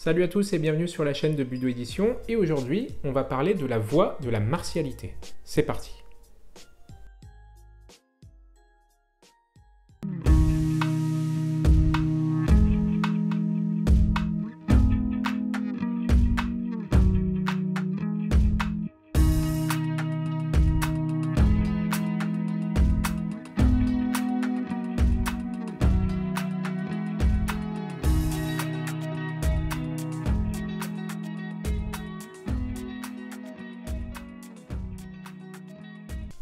Salut à tous et bienvenue sur la chaîne de Budo Édition, et aujourd'hui on va parler de la voie de la martialité. C'est parti.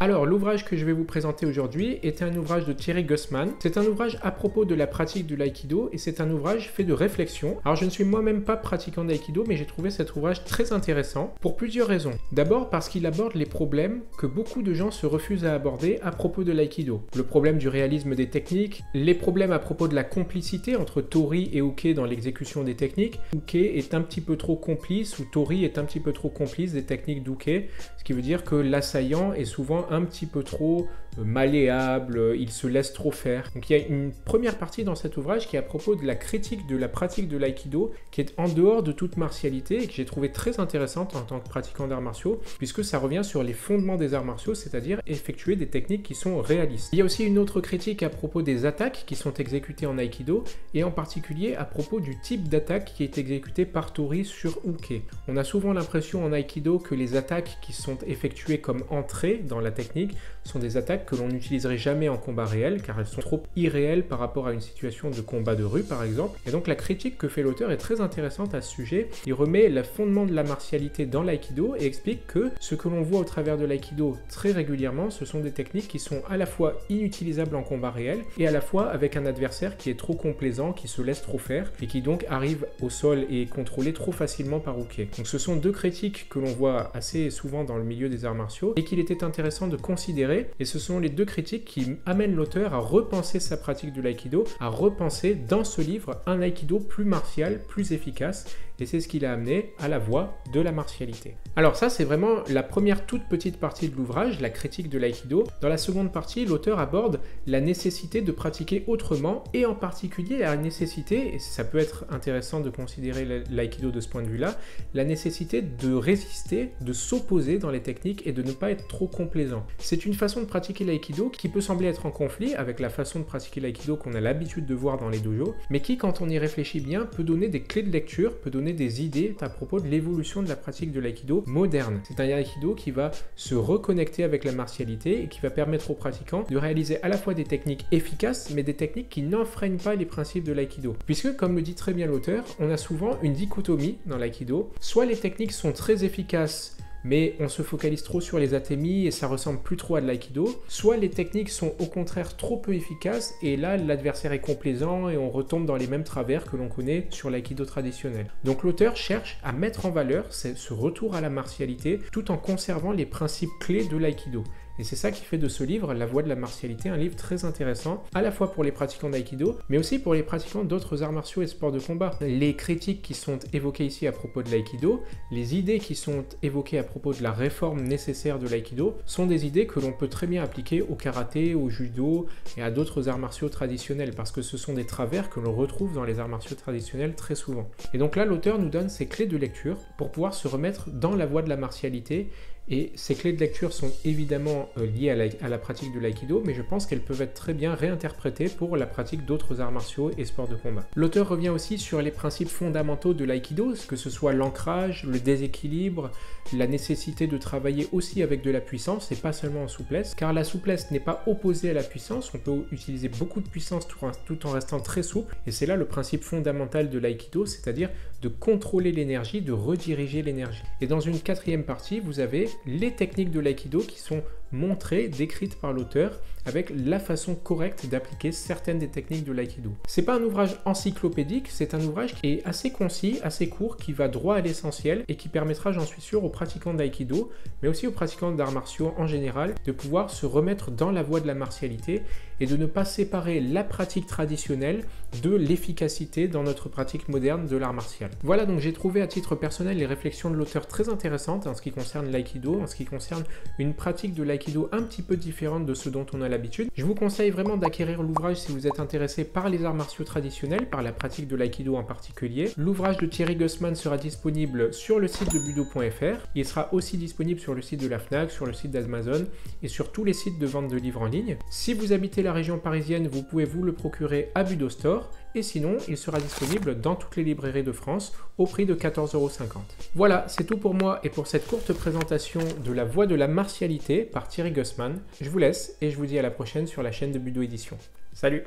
Alors, l'ouvrage que je vais vous présenter aujourd'hui est un ouvrage de Thierry Gussman. C'est un ouvrage à propos de la pratique de l'aïkido et c'est un ouvrage fait de réflexion. Alors, je ne suis moi-même pas pratiquant d'aïkido, mais j'ai trouvé cet ouvrage très intéressant pour plusieurs raisons. D'abord parce qu'il aborde les problèmes que beaucoup de gens se refusent à aborder à propos de l'aïkido. Le problème du réalisme des techniques, les problèmes à propos de la complicité entre Tori et Uke dans l'exécution des techniques. Uke est un petit peu trop complice ou Tori est un petit peu trop complice des techniques d'Uke, ce qui veut dire que l'assaillant est souvent un petit peu trop malléable, il se laisse trop faire. Donc il y a une première partie dans cet ouvrage qui est à propos de la critique de la pratique de l'aïkido, qui est en dehors de toute martialité et que j'ai trouvé très intéressante en tant que pratiquant d'arts martiaux, puisque ça revient sur les fondements des arts martiaux, c'est-à-dire effectuer des techniques qui sont réalistes. Il y a aussi une autre critique à propos des attaques qui sont exécutées en aïkido, et en particulier à propos du type d'attaque qui est exécuté par Tori sur Uke. On a souvent l'impression en aïkido que les attaques qui sont effectuées comme entrée dans la technique sont des attaques que l'on n'utiliserait jamais en combat réel car elles sont trop irréelles par rapport à une situation de combat de rue par exemple. Et donc la critique que fait l'auteur est très intéressante à ce sujet. Il remet le fondement de la martialité dans l'aïkido et explique que ce que l'on voit au travers de l'aïkido très régulièrement, ce sont des techniques qui sont à la fois inutilisables en combat réel et à la fois avec un adversaire qui est trop complaisant, qui se laisse trop faire et qui donc arrive au sol et est contrôlé trop facilement par Uke. Donc ce sont deux critiques que l'on voit assez souvent dans le milieu des arts martiaux et qu'il était intéressant de considérer, et ce sont les deux critiques qui amènent l'auteur à repenser sa pratique de l'aïkido, à repenser dans ce livre un aïkido plus martial, plus efficace, et c'est ce qui l'a amené à la voie de la martialité. Alors ça, c'est vraiment la première toute petite partie de l'ouvrage, la critique de l'aïkido. Dans la seconde partie, l'auteur aborde la nécessité de pratiquer autrement, et en particulier la nécessité, et ça peut être intéressant de considérer l'aïkido de ce point de vue-là, la nécessité de résister, de s'opposer dans les techniques et de ne pas être trop complaisant. C'est une façon de pratiquer l'aïkido qui peut sembler être en conflit avec la façon de pratiquer l'aïkido qu'on a l'habitude de voir dans les dojos, mais qui, quand on y réfléchit bien, peut donner des clés de lecture, peut donner des idées à propos de l'évolution de la pratique de l'aïkido moderne. C'est un aïkido qui va se reconnecter avec la martialité et qui va permettre aux pratiquants de réaliser à la fois des techniques efficaces, mais des techniques qui n'enfreignent pas les principes de l'aïkido. Puisque, comme le dit très bien l'auteur, on a souvent une dichotomie dans l'aïkido. Soit les techniques sont très efficaces, mais on se focalise trop sur les atémis et ça ressemble plus trop à de l'aïkido, soit les techniques sont au contraire trop peu efficaces et là l'adversaire est complaisant et on retombe dans les mêmes travers que l'on connaît sur l'aïkido traditionnel. Donc l'auteur cherche à mettre en valeur ce retour à la martialité tout en conservant les principes clés de l'aïkido. Et c'est ça qui fait de ce livre, La voie de la martialité, un livre très intéressant, à la fois pour les pratiquants d'aïkido, mais aussi pour les pratiquants d'autres arts martiaux et sports de combat. Les critiques qui sont évoquées ici à propos de l'aïkido, les idées qui sont évoquées à propos de la réforme nécessaire de l'aïkido, sont des idées que l'on peut très bien appliquer au karaté, au judo et à d'autres arts martiaux traditionnels, parce que ce sont des travers que l'on retrouve dans les arts martiaux traditionnels très souvent. Et donc là, l'auteur nous donne ses clés de lecture pour pouvoir se remettre dans la voie de la martialité. Et ces clés de lecture sont évidemment liées à la pratique de l'aïkido, mais je pense qu'elles peuvent être très bien réinterprétées pour la pratique d'autres arts martiaux et sports de combat. L'auteur revient aussi sur les principes fondamentaux de l'aïkido, que ce soit l'ancrage, le déséquilibre, la nécessité de travailler aussi avec de la puissance et pas seulement en souplesse, car la souplesse n'est pas opposée à la puissance, on peut utiliser beaucoup de puissance tout en restant très souple, et c'est là le principe fondamental de l'aïkido, c'est-à-dire de contrôler l'énergie, de rediriger l'énergie. Et dans une quatrième partie, vous avez les techniques de l'aïkido qui sont montrées, décrites par l'auteur, avec la façon correcte d'appliquer certaines des techniques de l'aïkido. C'est pas un ouvrage encyclopédique, c'est un ouvrage qui est assez concis, assez court, qui va droit à l'essentiel et qui permettra, j'en suis sûr, aux pratiquants d'aïkido, mais aussi aux pratiquants d'arts martiaux en général, de pouvoir se remettre dans la voie de la martialité et de ne pas séparer la pratique traditionnelle de l'efficacité dans notre pratique moderne de l'art martial. Voilà, donc j'ai trouvé à titre personnel les réflexions de l'auteur très intéressantes en ce qui concerne l'aïkido, en ce qui concerne une pratique de l'aïkido un petit peu différente de ce dont on a l'habitude. Je vous conseille vraiment d'acquérir l'ouvrage si vous êtes intéressé par les arts martiaux traditionnels, par la pratique de l'aïkido en particulier. L'ouvrage de Thierry Gussman sera disponible sur le site de budo.fr. Il sera aussi disponible sur le site de la Fnac, sur le site d'Amazon et sur tous les sites de vente de livres en ligne. Si vous habitez la région parisienne, vous pouvez vous le procurer à Budo Store. Et sinon, il sera disponible dans toutes les librairies de France au prix de 14,50 €. Voilà, c'est tout pour moi et pour cette courte présentation de La Voie de la martialité par Thierry Gussman. Je vous laisse et je vous dis à la prochaine sur la chaîne de Budo Édition. Salut!